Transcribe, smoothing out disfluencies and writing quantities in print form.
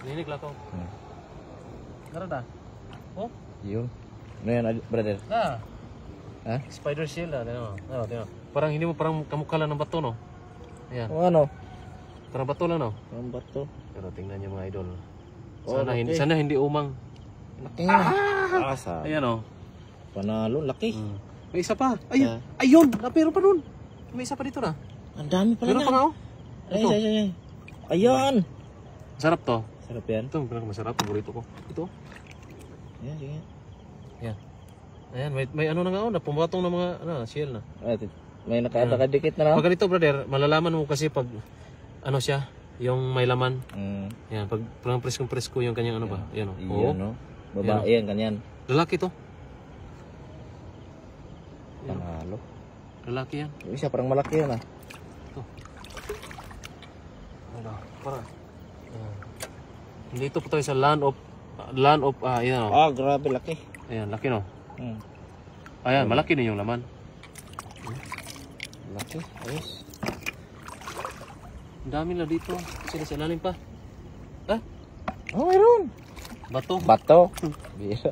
Ninig lang ko. Narada. Oh? Yun. Ano yan, brother? Ah. Ha? Spider shell ah. Tingnan. Parang hindi mo parang kamukha lang ng bato no. Ayan. O ano? Parang bato lang no. Ang bato. Pero tingnan niyo mga idol. Oh, Sana hindi umang. Laki nga. Asa. Ayan oh. Panalo, laki. May isa pa. Ayun. Ayun. Napero pa nun. May isa pa dito na. Ang dami pala Meron pa nga oh. Ay, ay. Ayan. Sarap to. Sarap yan. Ito, masarap. Paborito ko. Ito. Yan, sige. Yan. Ayan, may ano na nga oh. Napumatong na mga shell na. May nakadikit na Pag ganito brother, malalaman mo kasi pag ano siya, yung may laman. Yan, pag parang presko yung kanyang ano ba? Yan oh. Iyan no. Babae yan, kanyan. Lalaki to. Panalo. Lalaki yan. Yung isa parang malaki yan ah. Ito. Ano, parang. Dito po tayo sa land of ayan oh. Ah, grabe laki. Ayan, laki no. Ayan, malaki din yung laman. Laki, ayos. Ang dami na dito. Sila sa ilalim pa. Ah? Oh, mayroon. Bato. Bato. Bisa.